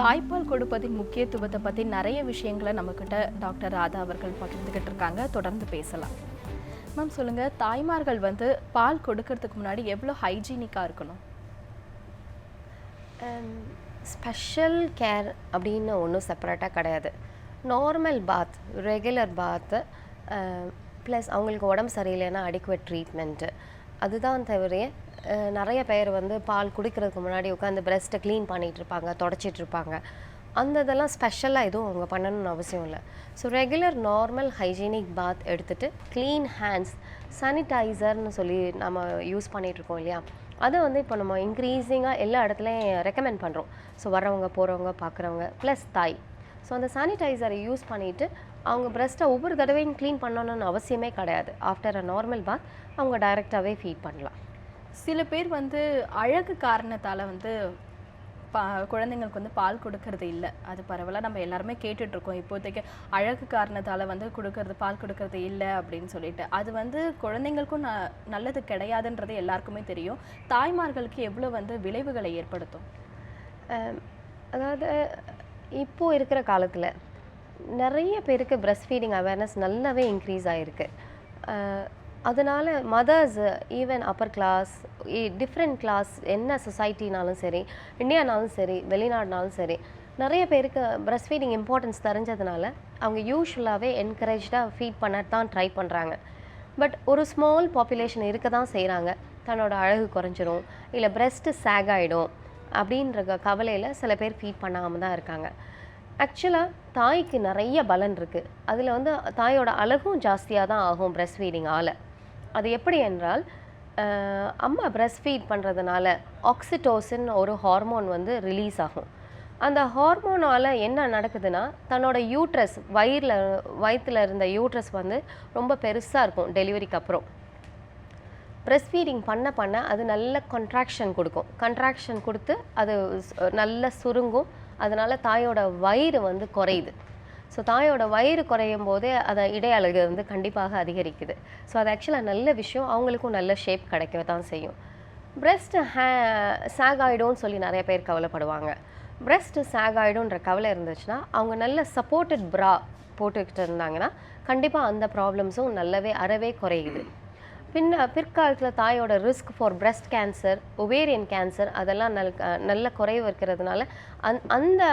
தாய்ப்பால் கொடுப்பதின் முக்கியத்துவத்தை பற்றி நிறைய விஷயங்களை நம்மக்கிட்ட டாக்டர் ராதா அவர்கள் பகிர்ந்துக்கிட்டு இருக்காங்க. தொடர்ந்து பேசலாம். மேம் சொல்லுங்கள், தாய்மார்கள் பால் கொடுக்கறதுக்கு முன்னாடி எவ்வளோ ஹைஜீனிக்காக இருக்கணும்? ஸ்பெஷல் கேர் அப்படின்னு ஒன்றும் செப்பரேட்டாக கிடையாது. நார்மல் பாத், ரெகுலர் பாத்து, ப்ளஸ் அவங்களுக்கு உடம்பு சரியில்லைன்னா அடிக்குவேட் ட்ரீட்மெண்ட்டு, அதுதான் தவிர நிறைய பேர் பால் குடிக்கிறதுக்கு முன்னாடி உட்காந்து பிரெஸ்ட்டை க்ளீன் பண்ணிகிட்ருப்பாங்க, தொடச்சிட்ருப்பாங்க. அந்த இதெல்லாம் ஸ்பெஷலாக எதுவும் அவங்க பண்ணணும்னு அவசியம் இல்லை. ஸோ ரெகுலர் நார்மல் ஹைஜீனிக் பாத் எடுத்துகிட்டு க்ளீன் ஹேண்ட்ஸ், சானிடைசர்னு சொல்லி நம்ம யூஸ் பண்ணிகிட்ருக்கோம் இல்லையா, அதை இப்போ நம்ம இன்க்ரீஸிங்காக எல்லா இடத்துலையும் ரெக்கமெண்ட் பண்ணுறோம். ஸோ வரவங்க போகிறவங்க பார்க்குறவங்க ப்ளஸ் தாய். ஸோ அந்த சானிடைசரை யூஸ் பண்ணிவிட்டு அவங்க பிரெஸ்ட்டை ஒவ்வொரு தடவையும் க்ளீன் பண்ணணும்னு அவசியமே கிடையாது. ஆஃப்டர் அ நார்மல் பாத் அவங்க டைரெக்டாகவே ஃபீட் பண்ணலாம். சில பேர் அழகு காரணத்தால் குழந்தைங்களுக்கு பால் கொடுக்கறது இல்லை. அது பரவாயில்ல, நம்ம எல்லாருமே கேட்டுட்ருக்கோம் இப்போதைக்கு அழகு காரணத்தால் பால் கொடுக்கறது இல்லை அப்படின்னு சொல்லிட்டு. அது குழந்தைங்களுக்கும் நல்லது கிடையாதுன்றது எல்லாருக்குமே தெரியும். தாய்மார்களுக்கு எவ்வளோ விளைவுகளை ஏற்படுத்தும்? அதாவது இப்போது இருக்கிற காலத்தில் நிறைய பேருக்கு பிரெஸ்ட் ஃபீடிங் அவேர்னஸ் நல்லாவே இன்க்ரீஸ் ஆகிருக்கு. அதனால் mothers, even upper class, different class, என்ன சொசைட்டினாலும் சரி, இந்தியானாலும் சரி, வெளிநாடுனாலும் சரி, நிறைய பேருக்கு பிரெஸ்ட் ஃபீடிங் இம்பார்ட்டன்ஸ் தெரிஞ்சதுனால அவங்க யூஸ்வலாகவே என்கரேஜாக ஃபீட் பண்ண தான் ட்ரை பண்ணுறாங்க. பட் ஒரு ஸ்மால் பாப்புலேஷன் இருக்க தான் செய்கிறாங்க. தன்னோட அழகு குறைஞ்சிரும், இல்லை பிரெஸ்ட்டு சேக் ஆகிடும் அப்படின்ற கவலையில் சில பேர் ஃபீட் பண்ணாமல் தான் இருக்காங்க. ஆக்சுவலாக தாய்க்கு நிறைய பலன் இருக்குது. அதில் தாயோட அழகும் ஜாஸ்தியாக தான் ஆகும் பிரெஸ்ட் ஃபீடிங்கால். அது எப்படி என்றால், அம்மா பிரெஸ்ட் ஃபீட் பண்ணுறதுனால ஆக்சிடோசின் ஒரு ஹார்மோன் ரிலீஸ் ஆகும். அந்த ஹார்மோனால் என்ன நடக்குதுன்னா, தன்னோட யூட்ரஸ், வயிற்றில் இருந்த யூட்ரஸ் ரொம்ப பெருசாக இருக்கும் டெலிவரிக்கு அப்புறம். பிரெஸ்ட் ஃபீடிங் பண்ண பண்ண அது நல்ல கண்ட்ராக்ஷன் கொடுக்கும். கண்ட்ராக்ஷன் கொடுத்து அது நல்ல சுருங்கும். அதனால் தாயோட வயிறு குறையுது. ஸோ தாயோட வயிறு குறையும் போதே அதை இடை அழகு கண்டிப்பாக அதிகரிக்குது. ஸோ அது ஆக்சுவலாக நல்ல விஷயம். அவங்களுக்கும் நல்ல ஷேப் கிடைக்க தான் செய்யும். பிரெஸ்ட் சேக் ஆகிடும்னு சொல்லி நிறைய பேர் கவலைப்படுவாங்க. பிரெஸ்ட் சேக் ஆகிடும்ன்ற கவலை இருந்துச்சுன்னா அவங்க நல்ல சப்போர்ட்டட் ப்ரா போட்டுக்கிட்டு இருந்தாங்கன்னா கண்டிப்பாக அந்த ப்ராப்ளம்ஸும் அறவே குறையுது. பிற்காலத்தில் தாயோட risk for breast cancer, ovarian cancer அதெல்லாம் நல்ல குறைவு இருக்கிறதுனால அந்த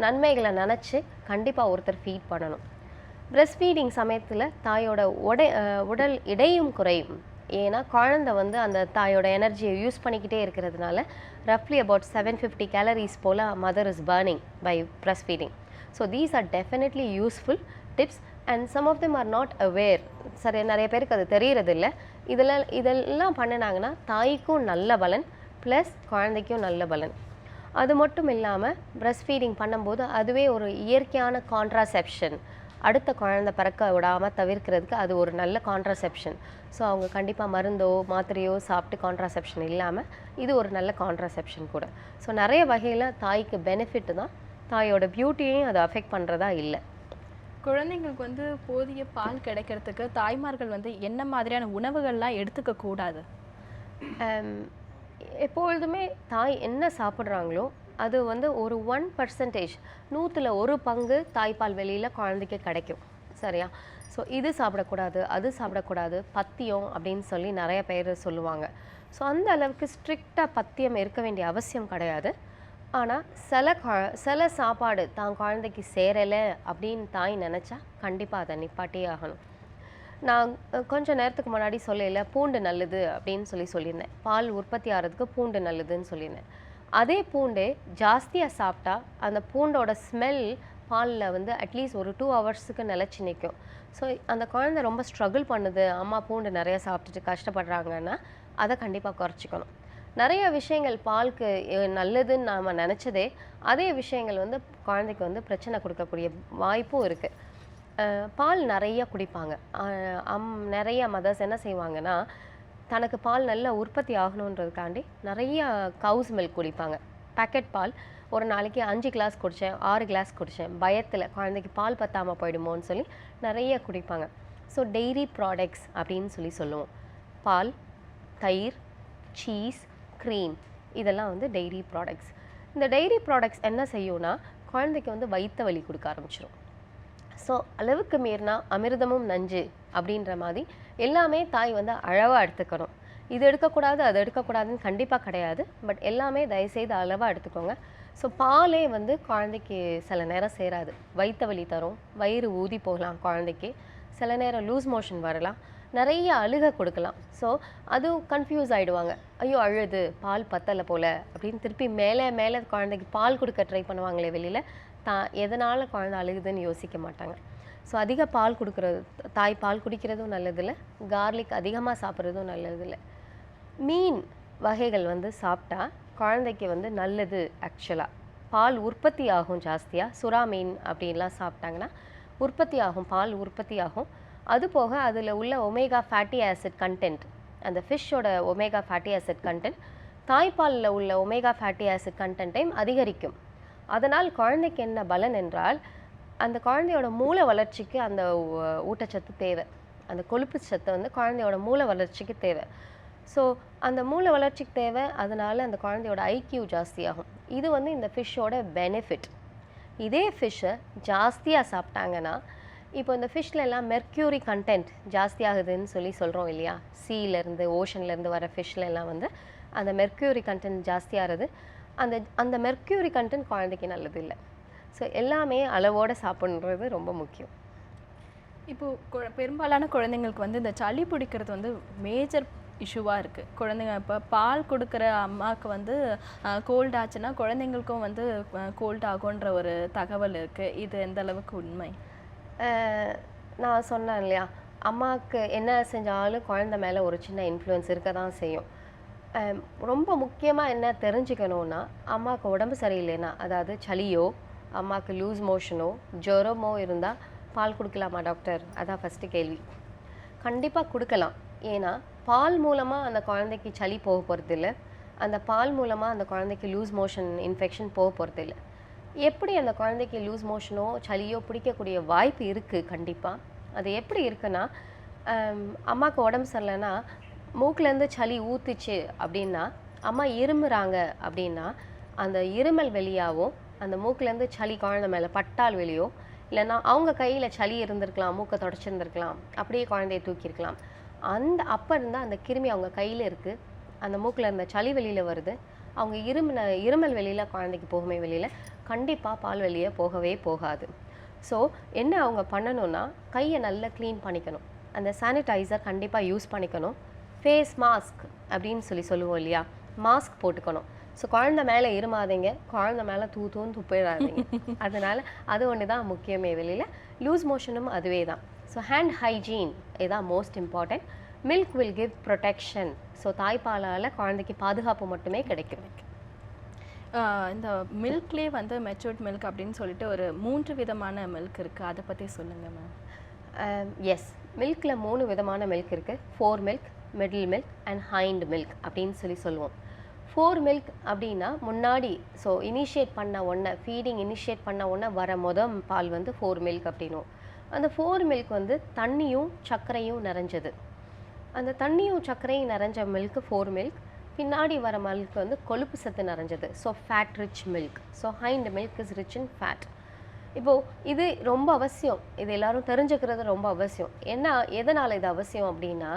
நன்மைகளை நினச்சி கண்டிப்பாக ஒருத்தர் ஃபீட் பண்ணணும். பிரெஸ்ட் ஃபீடிங் சமயத்தில் தாயோட உடல் எடையும் குறையும். ஏன்னா குழந்தை அந்த தாயோட எனர்ஜியை யூஸ் பண்ணிக்கிட்டே இருக்கிறதுனால ரஃப்லி அபவுட் 750 கேலரிஸ் போல் mother is burning by breast feeding. So these are definitely useful tips and some of them are not aware. சரி, நிறைய பேருக்கு அது தெரியறதில்ல. இதெல்லாம் பண்ணினாங்கன்னா தாய்க்கும் நல்ல பலன், ப்ளஸ் குழந்தைக்கும் நல்ல பலன். அது மட்டும் இல்லாமல் பிரெஸ்ட் ஃபீடிங் பண்ணும்போது அதுவே ஒரு இயற்கையான கான்ட்ராசெப்ஷன். அடுத்த குழந்தை பிறக்க விடாமல் தவிர்க்கிறதுக்கு அது ஒரு நல்ல கான்ட்ராசெப்ஷன். ஸோ அவங்க கண்டிப்பாக மருந்தோ மாத்திரையோ சாப்பிட்டு கான்ட்ராசெப்ஷன் இல்லாமல் இது ஒரு நல்ல கான்ட்ராசெப்ஷன் கூட. ஸோ நிறைய வகையில் தாய்க்கு பெனிஃபிட்டு தான். தாயோட பியூட்டியையும் அதை அஃபெக்ட் பண்ணுறதா இல்லை. குழந்தைங்களுக்கு போதிய பால் கிடைக்கிறதுக்கு தாய்மார்கள் என்ன மாதிரியான உணவுகள்லாம் எடுத்துக்க கூடாது? எப்பொழுதுமே தாய் என்ன சாப்பிட்றாங்களோ அது ஒரு 1%, 100% தாய்ப்பால் வெளியில் குழந்தைக்கு கிடைக்கும். சரியா? ஸோ இது சாப்பிடக்கூடாது, அது சாப்பிடக்கூடாது, பத்தியம் அப்படின்னு சொல்லி நிறைய பேர் சொல்லுவாங்க. ஸோ அந்த அளவுக்கு ஸ்ட்ரிக்டாக பத்தியம் இருக்க வேண்டிய அவசியம் கிடையாது. ஆனால் சில சாப்பாடு தான் குழந்தைக்கு சேரலை அப்படின்னு தாய் நினச்சா கண்டிப்பாக அதை நிப்பாட்டே ஆகணும். நான் கொஞ்சம் நேரத்துக்கு முன்னாடி சொல்லல பூண்டு நல்லது அப்படின்னு சொல்லியிருந்தேன். பால் உற்பத்தி ஆகிறதுக்கு பூண்டு நல்லதுன்னு சொல்லியிருந்தேன். அதே பூண்டு ஜாஸ்தியாக சாப்பிட்டா அந்த பூண்டோட ஸ்மெல் பாலில் அட்லீஸ்ட் ஒரு 2 ஹவர்ஸுக்கு நிலச்சி நிற்கும். ஸோ அந்த குழந்தை ரொம்ப ஸ்ட்ரகிள் பண்ணுது, அம்மா பூண்டு நிறைய சாப்பிட்டுட்டு கஷ்டப்படுறாங்கன்னா அதை கண்டிப்பாக குறைச்சிக்கணும். நிறைய விஷயங்கள் பாலுக்கு நல்லதுன்னு நாம் நினச்சதே அதே விஷயங்கள் குழந்தைக்கு பிரச்சனை கொடுக்கக்கூடிய வாய்ப்பும் இருக்குது. பால் நிறைய குடிப்பாங்க. நிறைய மதர்ஸ் என்ன செய்வாங்கன்னா, தனக்கு பால் நல்லா உற்பத்தி ஆகணுன்றதுக்காண்டி நிறைய கவுஸ் மில்க் குடிப்பாங்க. பேக்கெட் பால் ஒரு நாளைக்கு 5 கிளாஸ் குடித்தேன், 6 கிளாஸ் குடித்தேன், பயத்தில் குழந்தைக்கு பால் பத்தாமல் போயிடுமோன்னு சொல்லி நிறைய குடிப்பாங்க. ஸோ டெய்ரி ப்ராடக்ட்ஸ் அப்படின்னு சொல்லுவோம். பால், தயிர், சீஸ், க்ரீம், இதெல்லாம் டெய்ரி ப்ராடக்ட்ஸ். இந்த டெய்ரி ப்ராடக்ட்ஸ் என்ன செய்யும்னா குழந்தைக்கு வந்து வயிற்று வலி கொடுக்க ஆரம்பிச்சிடும். ஸோ அளவுக்கு மீறினா அமிர்தமும் நஞ்சு அப்படின்ற மாதிரி எல்லாமே தாய் வந்து அளவாக எடுத்துக்கணும். இது எடுக்கக்கூடாது அது எடுக்கக்கூடாதுன்னு கண்டிப்பாக கிடையாது. பட் எல்லாமே தயவுசெய்து அளவாக எடுத்துக்கோங்க. ஸோ பாலே வந்து குழந்தைக்கு சில நேரம் சேராது, வயிற்று வலி தரும், வயிறு ஊதி போகலாம் குழந்தைக்கு, சில நேரம் லூஸ் மோஷன் வரலாம், நிறைய அழுகை கொடுக்கலாம். ஸோ அதுவும் கன்ஃபியூஸ் ஆகிடுவாங்க, ஐயோ அழுது பால் பத்தலை போல் அப்படின்னு திருப்பி மேலே மேலே குழந்தைக்கு பால் கொடுக்க ட்ரை பண்ணுவாங்களே வெளியில், எதனால் குழந்தை அழுகுதுன்னு யோசிக்க மாட்டாங்க. ஸோ அதிக பால் கொடுக்குறது, தாய் பால் குடிக்கிறதும் நல்லதில்லை, கார்லிக் அதிகமாக சாப்பிட்றதும் நல்லதில்லை. மீன் வகைகள் வந்து சாப்பிட்டா குழந்தைக்கு வந்து நல்லது. ஆக்சுவலாக பால் உற்பத்தி ஆகும் ஜாஸ்தியாக, சுறா மீன் அப்படின்லாம் சாப்பிட்டாங்கன்னா உற்பத்தி ஆகும், பால் உற்பத்தி ஆகும். அது போக அதில் உள்ள ஒமேகா ஃபேட்டி ஆசிட் கண்டென்ட், அந்த ஃபிஷ்ஷோட ஒமேகா ஃபேட்டி ஆசிட் கண்டென்ட் தாய்ப்பாலில் உள்ள ஒமேகா ஃபேட்டி ஆசிட் கண்டென்ட்டையும் அதிகரிக்கும். அதனால் குழந்தைக்கு என்ன பலன் என்றால், அந்த குழந்தையோட மூளை வளர்ச்சிக்கு அந்த ஊட்டச்சத்து தேவை, அந்த கொழுப்பு சத்து வந்து குழந்தையோட மூளை வளர்ச்சிக்கு தேவை. ஸோ அந்த மூளை வளர்ச்சிக்கு தேவை, அதனால் அந்த குழந்தையோட ஐக்யூ ஜாஸ்தியாகும். இது வந்து இந்த ஃபிஷ்ஷோட பெனிஃபிட். இதே ஃபிஷ்ஷை ஜாஸ்தியாக சாப்பிட்டாங்கன்னா, இப்போ இந்த ஃபிஷ்லெல்லாம் மெர்க்யூரி கண்டென்ட் ஜாஸ்தியாகுதுன்னு சொல்கிறோம் இல்லையா, சீலேருந்து ஓஷன்லேருந்து வர ஃபிஷ்லெல்லாம் வந்து அந்த மெர்க்யூரி கண்டென்ட் ஜாஸ்தியாகிறது. அந்த மெர்க்யூரி கண்டென்ட் குழந்தைக்கு நல்லது இல்லை. ஸோ எல்லாமே அளவோடு சாப்பிட்றது ரொம்ப முக்கியம். இப்போது பெரும்பாலான குழந்தைங்களுக்கு வந்து இந்த சளி பிடிக்கிறது வந்து மேஜர் இஷ்யூவாக இருக்குது. குழந்தைங்க இப்போ பால் கொடுக்குற அம்மாவுக்கு வந்து கோல்ட் ஆச்சுன்னா குழந்தைங்களுக்கும் வந்து கோல்ட் ஆகுன்ற ஒரு தகவல் இருக்குது. இது எந்த அளவுக்கு உண்மை? நான் சொன்னேன் இல்லையா, அம்மாவுக்கு என்ன செஞ்சாலும் குழந்தை மேலே ஒரு சின்ன இன்ஃப்ளூயன்ஸ் இருக்க தான் செய்யும். ரொம்ப முக்கியமாக என்ன தெரிஞ்சுக்கணுன்னா, அம்மாவுக்கு உடம்பு சரியில்லைன்னா, அதாவது சளியோ அம்மாவுக்கு லூஸ் மோஷனோ ஜுரமோ இருந்தால் பால் கொடுக்கலாமா டாக்டர்? அதான் ஃபஸ்ட்டு கேள்வி. கண்டிப்பாக கொடுக்கலாம். ஏன்னா பால் மூலமாக அந்த குழந்தைக்கு சளி போக போகிறதில்ல, அந்த பால் மூலமாக அந்த குழந்தைக்கு லூஸ் மோஷன் இன்ஃபெக்ஷன் போக போகிறதில்ல. எப்படி அந்த குழந்தைக்கு லூஸ் மோஷனோ சளியோ பிடிக்கக்கூடிய வாய்ப்பு இருக்குது கண்டிப்பாக. அது எப்படி இருக்குன்னா, அம்மாவுக்கு உடம்பு சரியில்லைன்னா மூக்கிலேருந்து சளி ஊற்றுச்சு அப்படின்னா, அம்மா இருமுறாங்க அப்படின்னா அந்த இருமல் வெளியாகவும் அந்த மூக்கிலேருந்து சளி குழந்தை மேலே பட்டால் வெளியோ, இல்லைன்னா அவங்க கையில் சளி இருந்திருக்கலாம், மூக்கை தொடச்சிருந்துருக்கலாம், அப்படியே குழந்தைய தூக்கியிருக்கலாம். அப்போ இருந்தால் அந்த கிருமி அவங்க கையில் இருக்குது, அந்த மூக்கில் இருந்த சளி வெளியில் வருது, அவங்க இருமல் வெளியில் குழந்தைக்கு போகுமே வெளியில், கண்டிப்பாக பால் வெளியே போகவே போகாது. ஸோ என்ன அவங்க பண்ணணும்னா, கையை நல்லா க்ளீன் பண்ணிக்கணும், அந்த சானிடைசர் கண்டிப்பாக யூஸ் பண்ணிக்கணும், ஃபேஸ் மாஸ்க் அப்படின்னு சொல்லுவோம் இல்லையா, மாஸ்க் போட்டுக்கணும். ஸோ குழந்தை மேலே இருமாதீங்க, குழந்தை மேலே தூத்துன்னு துப்பிடாதீங்க. அதனால் அது ஒன்று தான் முக்கியமே வெளியில். லூஸ் மோஷனும் அதுவே தான். ஸோ ஹேண்ட் ஹைஜீன் இதுதான் most important. Milk will give protection. So தாய்ப்பாலால் குழந்தைக்கு பாதுகாப்பு மட்டுமே கிடைக்கும். இந்த மில்க்லேயே வந்து மெச்சூர்ட் மில்க் அப்படின்னு சொல்லிட்டு ஒரு 3 விதமான மில்க் இருக்குது, அதை பற்றி சொல்லுங்கள் மேம். எஸ், மில்கில் 3 விதமான மில்க் இருக்குது. 4 milk, middle milk and hind milk அப்படின்னு சொல்லுவோம். 4 மில்க் அப்படின்னா முன்னாடி, ஸோ இனிஷியேட் பண்ண உடனே, ஃபீடிங் இனிஷியேட் பண்ண உடனே வர பால் வந்து 4 மில்க் அப்படின்னும். அந்த 4 மில்க் வந்து தண்ணியும் சர்க்கரையும் நிறைஞ்சது. அந்த தண்ணியும் சர்க்கரையும் நிறைஞ்ச மில்க் 4 மில்க். பின்னாடி வர மில்க் வந்து கொழுப்பு சத்து நிறைஞ்சது, so fat rich milk. So hind milk is rich in fat. இப்போது இது ரொம்ப அவசியம், இது எல்லோரும் தெரிஞ்சுக்கிறது ரொம்ப அவசியம். எதனால் இது அவசியம் அப்படின்னா,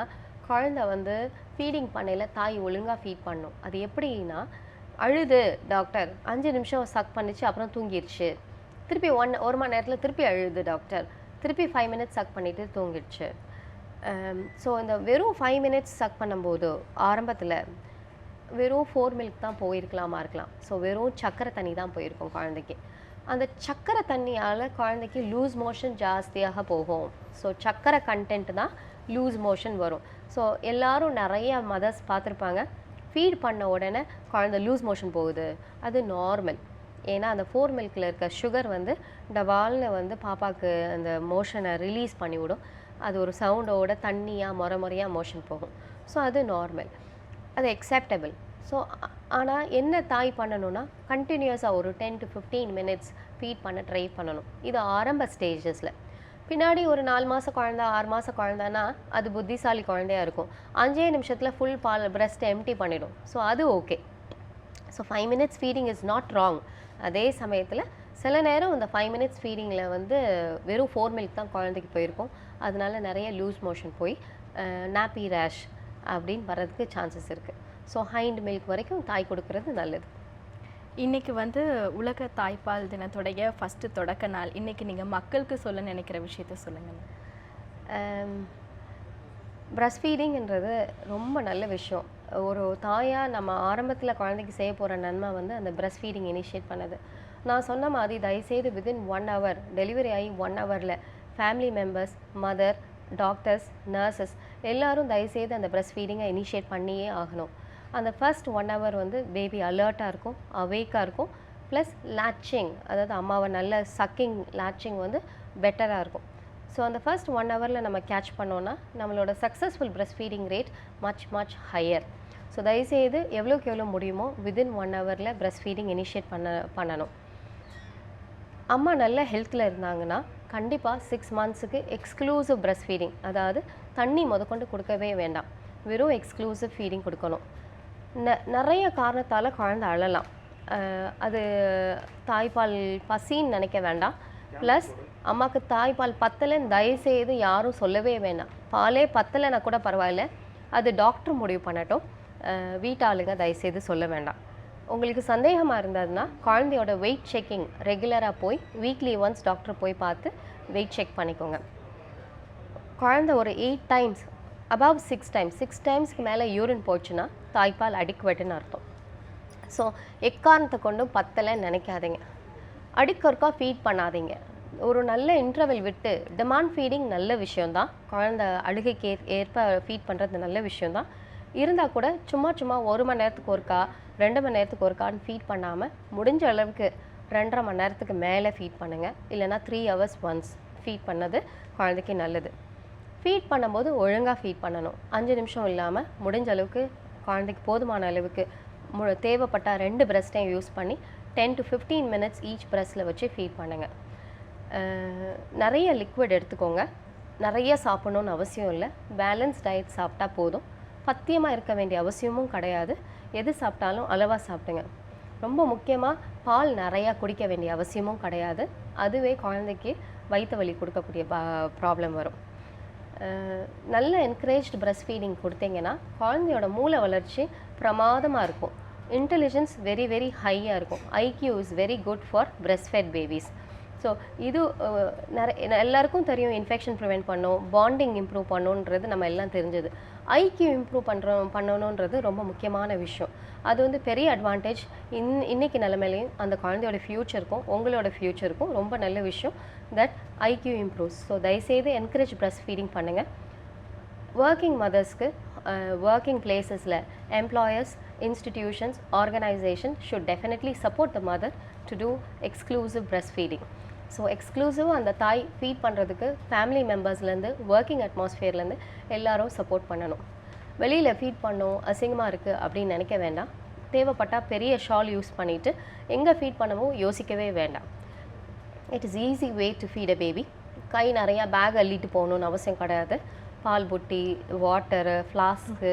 குழந்தை வந்து ஃபீடிங் பண்ணையில் தாய் ஒழுங்காக ஃபீட் பண்ணும். அது எப்படின்னா, அழுது டாக்டர் 5 நிமிஷம் சக் பண்ணிச்சு அப்புறம் தூங்கிடுச்சு, திருப்பி 1 மணி நேரத்தில் திருப்பி அழுது டாக்டர், திருப்பி 5 மினிட்ஸ் சக் பண்ணிவிட்டு தூங்கிடுச்சு. ஸோ இந்த வெறும் 5 மினிட்ஸ் சக் பண்ணும்போது ஆரம்பத்தில் வெறும் 4 மில்க் தான் போயிருக்கலாமா இருக்கலாம். ஸோ வெறும் சக்கரை தண்ணி தான் போயிருக்கும் குழந்தைக்கு. அந்த சக்கரை தண்ணியால் குழந்தைக்கு லூஸ் மோஷன் ஜாஸ்தியாக போகும். ஸோ சக்கரை கண்டென்ட் தான் லூஸ் மோஷன் வரும். ஸோ எல்லோரும் நிறைய மதர்ஸ் பார்த்துருப்பாங்க, ஃபீட் பண்ண உடனே குழந்தை லூஸ் மோஷன் போகுது, அது நார்மல். ஏன்னா அந்த 4 மில்கில் இருக்க சுகர் வந்து டவால்னு வந்து பாப்பாவுக்கு அந்த மோஷனை ரிலீஸ் பண்ணிவிடும். அது ஒரு சவுண்டோட தண்ணியாக முறையாக மோஷன் போகும். ஸோ அது நார்மல், அது அக்செப்டபிள். ஸோ ஆனால் என்ன தாய் பண்ணணும்னா, கண்டினியூஸாக ஒரு 10 to 15 மினிட்ஸ் ஃபீட் பண்ண ட்ரை பண்ணணும். இது ஆரம்ப ஸ்டேஜஸில். பின்னாடி ஒரு 4 மாத குழந்தை 6 மாத குழந்தைன்னா அது புத்திசாலி குழந்தையாக இருக்கும், 5 நிமிஷத்தில் ஃபுல் பால் பிரஸ்ட்டை எம்டி பண்ணிடும். ஸோ அது okay. So 5 minutes feeding is not wrong. அதே சமயத்தில் சில நேரம் இந்த 5 மினிட்ஸ் ஃபீடிங்கில் வந்து வெறும் 4 மில்க் தான் குழந்தைக்கு போயிருக்கும். அதனால நிறைய லூஸ் மோஷன் போய் நாப்பி ரேஷ் அப்படின்னு வர்றதுக்கு சான்சஸ் இருக்குது. ஸோ ஹைண்ட் மில்க் வரைக்கும் தாய் கொடுக்கறது நல்லது. இன்னைக்கு வந்து உலக தாய்ப்பால் தினத்துடைய ஃபஸ்ட்டு தொடக்க நாள். இன்னைக்கு நீங்கள் மக்களுக்கு சொல்ல நினைக்கிற விஷயத்த சொல்லுங்கள். பிரஸ்ட் ஃபீடிங்ன்றது ரொம்ப நல்ல விஷயம். ஒரு தாயாக நம்ம ஆரம்பத்தில் குழந்தைக்கு செய்ய போகிற நன்மை வந்து அந்த பிரஸ்ட் ஃபீடிங் இனிஷியேட் பண்ணது. நான் சொன்ன மாதிரி தயவுசெய்து வித்தின் 1 hour டெலிவரி ஆகி 1 hourல family members, mother, doctors, nurses எல்லோரும் தயவுசெய்து அந்த பிரஸ்ட் ஃபீடிங்கை இனிஷியேட் பண்ணியே ஆகணும். அந்த ஃபர்ஸ்ட் 1 hour வந்து பேபி அலர்ட்டாக இருக்கும், அவேக்காக இருக்கும், ப்ளஸ் லேட்சிங், அதாவது அம்மாவை நல்ல சக்கிங் லேட்சிங் வந்து பெட்டராக இருக்கும். ஸோ அந்த ஃபர்ஸ்ட் 1 hourல நம்ம கேட்ச் பண்ணோன்னா நம்மளோட successful breast feeding rate much higher. So தயவுசெய்து எவ்வளோக்கு எவ்வளோ முடியுமோ வித்தின் 1 hourல பிரஸ்ட் ஃபீடிங் இனிஷியேட் பண்ணணும். அம்மா நல்ல ஹெல்த்தில் இருந்தாங்கன்னா கண்டிப்பாக 6 monthsக்கு எக்ஸ்க்ளூசிவ் பிரஸ்ட் ஃபீடிங், அதாவது தண்ணி முதற்கொண்டு கொடுக்கவே வேண்டாம், வெறும் எக்ஸ்க்ளூசிவ் ஃபீடிங் கொடுக்கணும். நிறைய காரணத்தால் குழந்தை அழலாம். அது தாய்ப்பால் பசின்னு நினைக்க வேண்டாம். ப்ளஸ் அம்மாவுக்கு தாய்ப்பால் பத்தலைன்னு தயவுசெய்து யாரும் சொல்லவே வேண்டாம். பாலே பத்தலைன்னா கூட பரவாயில்ல, அது டாக்டர் முடிவு பண்ணட்டும், வீட்டாளுங்க தயவுசெய்து சொல்ல வேண்டாம். உங்களுக்கு சந்தேகமாக இருந்ததுன்னா குழந்தையோட வெயிட் செக்கிங் ரெகுலராக போய் வீக்லி ஒன்ஸ் டாக்டர் போய் பார்த்து வெயிட் செக் பண்ணிக்கோங்க. குழந்தை ஒரு 8 times அபவ் 6 டைம்ஸ்க்கு மேலே யூரின் போச்சுன்னா தாய்ப்பால் அடிக்குவேட்டுன்னு அர்த்தம். ஸோ எக்காரணத்தை கொண்டும் பத்தலைன்னு நினைக்காதீங்க. அடிக்கொருக்கா ஃபீட் பண்ணாதீங்க. ஒரு நல்ல இன்டர்வெல் விட்டு டிமாண்ட் ஃபீடிங் நல்ல விஷயந்தான், குழந்தை அழுகைக்கு ஏற்ப ஃபீட் பண்ணுறது நல்ல விஷயந்தான். இருந்தால் கூட சும்மா 1 மணி நேரத்துக்கு ஒருக்கா 2 மணி நேரத்துக்கு ஒருக்கான்னு ஃபீட் பண்ணாமல் முடிஞ்ச அளவுக்கு 2.5 மணி நேரத்துக்கு மேலே ஃபீட் பண்ணுங்கள். இல்லைனா 3 hours ஒன்ஸ் ஃபீட் பண்ணது குழந்தைக்கு நல்லது. ஃபீட் பண்ணும்போது ஒழுங்காக ஃபீட் பண்ணணும். 5 நிமிஷம் இல்லாமல் முடிஞ்ச அளவுக்கு குழந்தைக்கு போதுமான அளவுக்கு தேவைப்பட்ட 2 பிரஸ்ட்டையும் யூஸ் பண்ணி 10 to 15 minutes ஈச் பிரஸ்ட்டில் வச்சு ஃபீட் பண்ணுங்கள். நிறைய லிக்விட் எடுத்துக்கோங்க. நிறைய சாப்பிடணுன்னு அவசியம் இல்லை. பேலன்ஸ் டயட் சாப்பிட்டா போதும். பத்தியமாக இருக்க வேண்டிய அவசியமும் கிடையாது. எது சாப்பிட்டாலும் அளவாக சாப்பிடுங்க. ரொம்ப முக்கியமாக பால் நிறையா குடிக்க வேண்டிய அவசியமும் கிடையாது. அதுவே குழந்தைக்கு வயிற்று வலி கொடுக்கக்கூடிய ப்ராப்ளம் வரும். நல்ல என்கரேஜ்டு பிரஸ்ட் ஃபீடிங் கொடுத்தீங்கன்னா குழந்தையோட மூளை வளர்ச்சி பிரமாதமாக இருக்கும். இன்டெலிஜென்ஸ் வெரி ஹையாக இருக்கும். IQ is very good for breast fed babies. So இது எல்லாருக்கும் தெரியும், இன்ஃபெக்ஷன் ப்ரிவெண்ட் பண்ணும், பாண்டிங் இம்ப்ரூவ் பண்ணுன்றது நம்ம எல்லாம் தெரிஞ்சது. ஐக்யூ இம்ப்ரூவ் பண்ணணுன்றது ரொம்ப முக்கியமான விஷயம். அது வந்து பெரிய அட்வான்டேஜ். இன்னைக்கு நிலைமையிலையும் அந்த குழந்தையோட ஃப்யூச்சருக்கும் உங்களோட ஃப்யூச்சருக்கும் ரொம்ப நல்ல விஷயம் தட் ஐக்யூ இம்ப்ரூவ்ஸ். ஸோ தயவுசெய்து என்கரேஜ் பிரஸ்ட் ஃபீடிங் பண்ணுங்கள். ஒர்க்கிங் மதர்ஸ்க்கு ஒர்க்கிங் பிளேசஸில் employers, institutions, organisation should definitely support the mother to do exclusive breast feeding. So எக்ஸ்க்ளூசிவாக அந்த தாய் ஃபீட் பண்ணுறதுக்கு ஃபேமிலி மெம்பர்ஸ்லேருந்து ஒர்க்கிங் அட்மாஸ்ஃபியர்லேருந்து எல்லாரும் சப்போர்ட் பண்ணணும். வெளியில் ஃபீட் பண்ணோம் அசிங்கமாக இருக்குது அப்படின்னு நினைக்க வேண்டாம். தேவைப்பட்டால் பெரிய ஷால் யூஸ் பண்ணிவிட்டு எங்கே ஃபீட் பண்ணவும் யோசிக்கவே வேண்டாம். It is easy way to feed a baby. கை நிறையா பேக் அள்ளிட்டு போகணுன்னு அவசியம் கிடையாது. பால் புட்டி, வாட்டரு, ஃப்ளாஸ்க்கு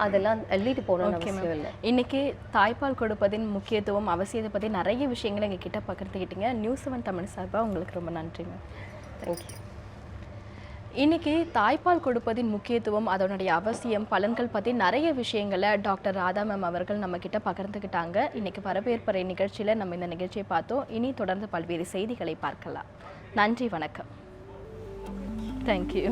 அதெல்லாம் அள்ளிட்டு போகணும்னு அவசியம் இல்லை. இன்னைக்கு தாய்ப்பால் கொடுப்பதின் முக்கியத்துவம், அவசியத்தை பற்றி நிறைய விஷயங்களை எங்கள் கிட்ட பகிர்ந்துக்கிட்டீங்க. நியூஸ் 7 தமிழ் சார்பாக உங்களுக்கு ரொம்ப நன்றிங்க. தேங்க்யூ. இன்னைக்கு தாய்ப்பால் கொடுப்பதின் முக்கியத்துவம், அதனுடைய அவசியம், பலன்கள் பற்றி நிறைய விஷயங்களை டாக்டர் ராதா மேம் அவர்கள் நம்ம கிட்ட பகிர்ந்துக்கிட்டாங்க. இன்னைக்கு வரவேற்பறை நிகழ்ச்சியில் நம்ம இந்த நிகழ்ச்சியை பார்த்தோம். இனி தொடர்ந்து பல்வேறு செய்திகளை பார்க்கலாம். நன்றி, வணக்கம். தேங்க்யூ.